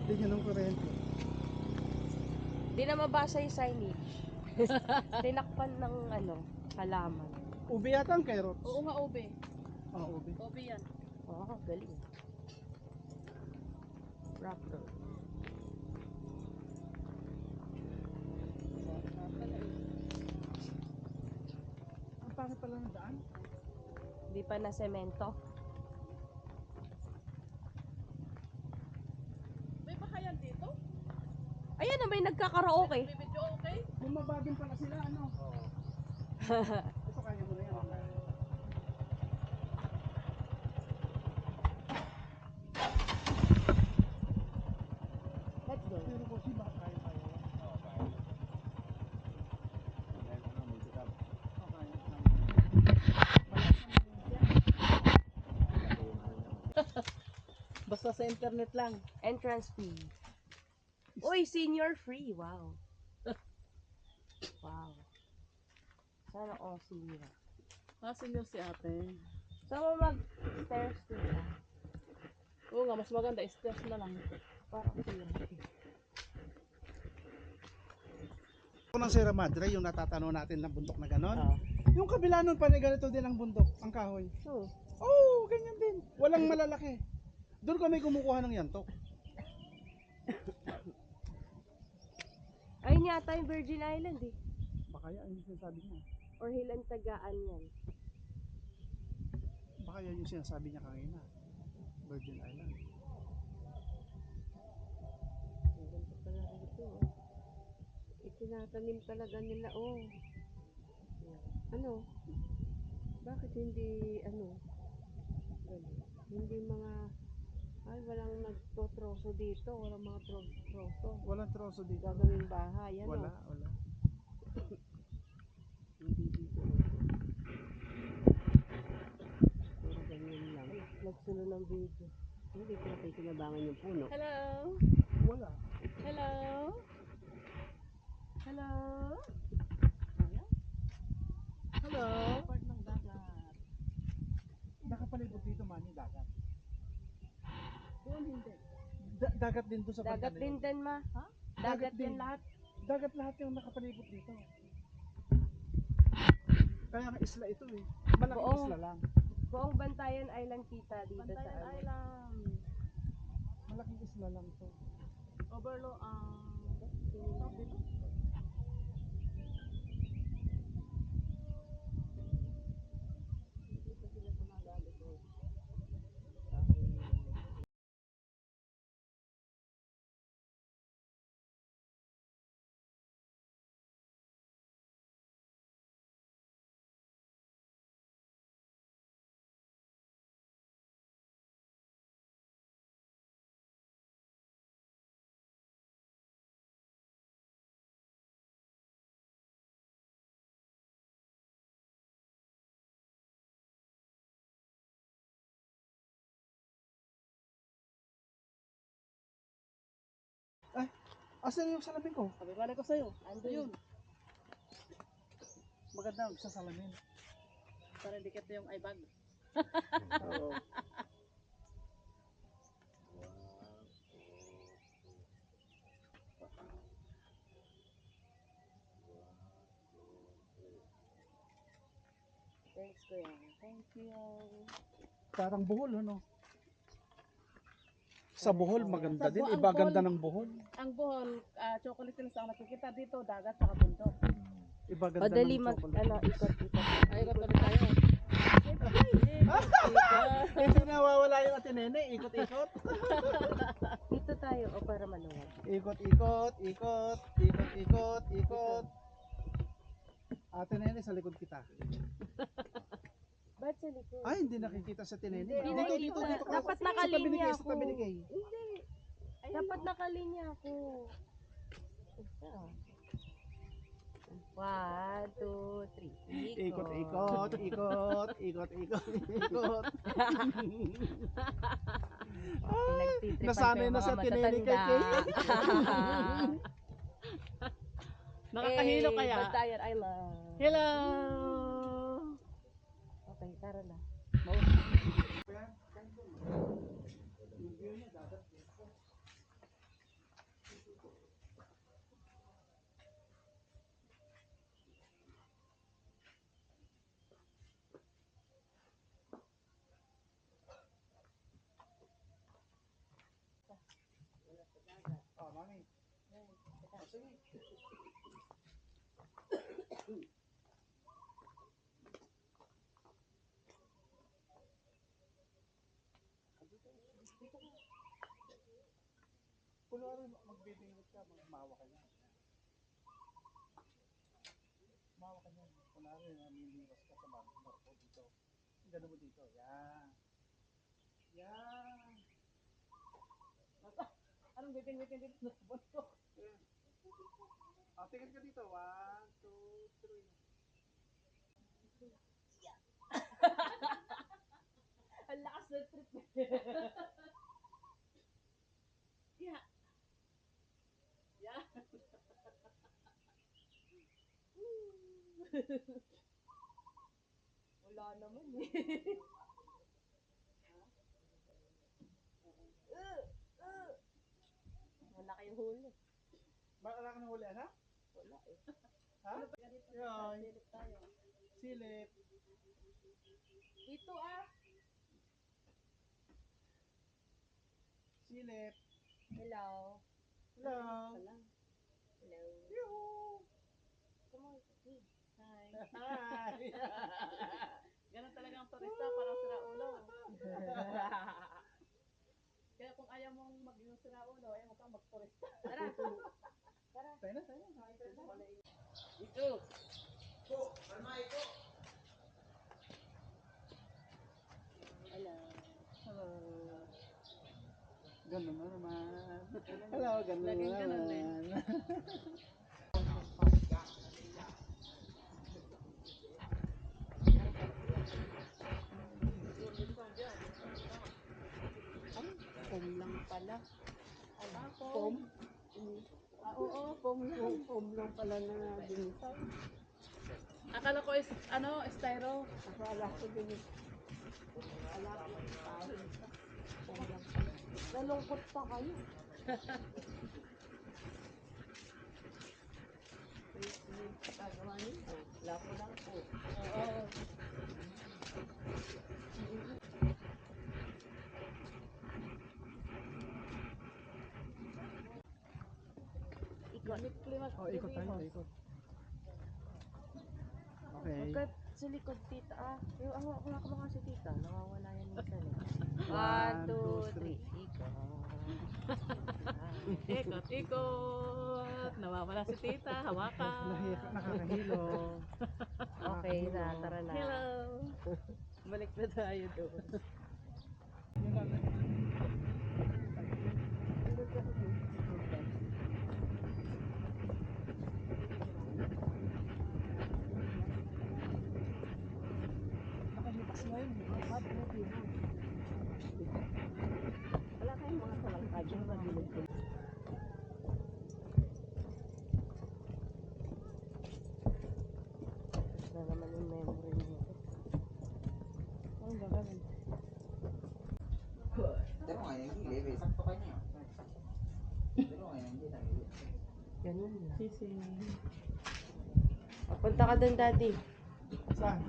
Bigyan ng kurente. Di na mabasa yung signage. Tinakpan ng halaman. Ube yata ang carrots. Oo nga, ube. Ube. Ube yan. Oh, galing. Raptor. Ang pangit pala ng daan. Hindi pa na semento. May bakayan dito? Ayan na, may nagkakaraoke. May video okay? Bumabagin pala sila, ano? Oo. Ito kaya mo na yan. Let's go. Pero kung si ba, kaya. Basta sa internet lang. Entrance fee. Uy, senior free. Wow. Wow. Sana all senior. Senior si ate. So, mag-stairs to siya. Oo nga, mas maganda. Stairs na lang. Parang senior. Kung ng Sierra Madre, yung natatanaw natin na bundok na ganon. Oo. Yung kabila nun pa ganito din ang bundok, ang kahoy. So, Oo, ganyan din. Walang malalaki. Doon kami kumukuha ng yantok. ayun yata yung Virgin Island eh. Baka yan yung sinasabi niya. Or Hilantagaan yan. Baka yan yung sinasabi niya kanina. Virgin Island. Ang ganda pala rito oh. Itinatanim talaga nila oh. Ano? Bakit hindi ganun? Hindi mga walang nagtotroso dito, walang mga troso. Walang troso dito. Gagawing bahay, ano? Wala. Hindi dito. Puro ganyan lang. Nagsunod ng video. Hindi ko nakikinabangan yung puno. Hello? Wala. Hello? Hello? Hello. Part ng dagat. Nakapalibot dito man yung dagat. Doon hindi. Dagat din doon sa Dagat banda na din yun. din ma. Ha? Dagat din. yan lahat. Dagat lahat yung nakapalibot dito. Kaya ang isla ito eh. Malaking Buong- isla lang. Buong Bantayan Island kita dito sa Bantayan Island. Malaking isla lang to. Overlook, dito? Asan yung salamin ko? Sabi balik ko sa'yo. Andun. Maganda sa salamin. Para hindi kita yung ibag. Oo. Thanks kuya. Thank you. Parang buhol ano? Sa buhol maganda Sa din. ang Iba ganda buhol. ng buhol. Ang buhol, chocolate lang sa nakikita dito, dagat, saka bundok. Iba ganda Madali ng mag, chocolate. ikot-ikot. Ay, ikot ulit tayo. Hindi nawawala yung ate nene. Ikot-ikot. Dito tayo, o para maluwag. Ikot-ikot. Ikot. Ate nene sa likod kita. Ba't sa likod? Ay, hindi nakikita sa tinene. Hindi, Dito. dapat Sa tabi ni nakalinya Kay, sa tabi ni ako. Kay. Hindi. Dapat nakalinya ako. Isa. 1, 2, 3. Ikot. Pinagtitripan Nasanay ko yung na sa mga tinene kay matatanda. Nakakahilo Eh, kaya. Bantayan Island. Hello! Okay, tara na. Kunwari magbibingwit ka, magmawa ka niya. Mawa ka niya. Kunwari namimiwas ka sa marko dito. Gano'n mo dito. Yan. Yan. Anong bitin-bitin dito sa bundok? Yan. Tingin ka dito. 1, 2, 3. Ang lakas ng trip. Yeah. Yeah. Wala naman eh. Wala kayong huli. Wala ka nang huli, ha? Wala eh. Ha? Yan. Silip tayo. Silip. Dito ah. Silip. Hello. Hello. Hello. Yoo. Come on. Hi. Hi. Ganun talaga ang turista, parang sira ulo. Kaya kung ayaw mong maging sira ulo, ayaw mo kang magturista. Tara. Tayo na, tayo na. Ito. Hello. Hello. Ganun na naman. Hello, ganun Laging na ganun din. naman. Foam lang pala. Foam? Oo, foam lang. Foam lang pala na binisay. Akala ko is, styro. Akala ko din. Akala ko pahit. Foam lang pala. Nalungkot pa kayo. Gagawa niyo. Lapo lang po. Oo. Ikot. Oh, ikot tayo, ikot. Okay. Magkat sa likod, tita. Yung ako mga si tita. Nawawala yan minsan eh. 1, 1, 2, 3. Ikot. Ikot, ikot. Nawawala si tita, hawakan. Nakakahilo. Okay na, tara na. Hello. Balik na tayo doon. Wala kayong mga salangkad yung magilid ko. Na naman yung memory nito. Ano ba kami? Pero ngayon hindi, libre. Sakto kayo niya. Pero ngayon hindi, tayo. Ganun na. Sisi. Punta ka doon, daddy. Saan?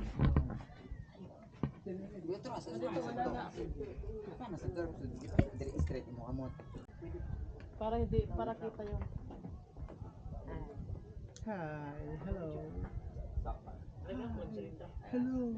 Dito na, sa dito. Sana sa dorm, so dire straight mo kamot. Para kita yung Hi, hello. Sakto. Hello.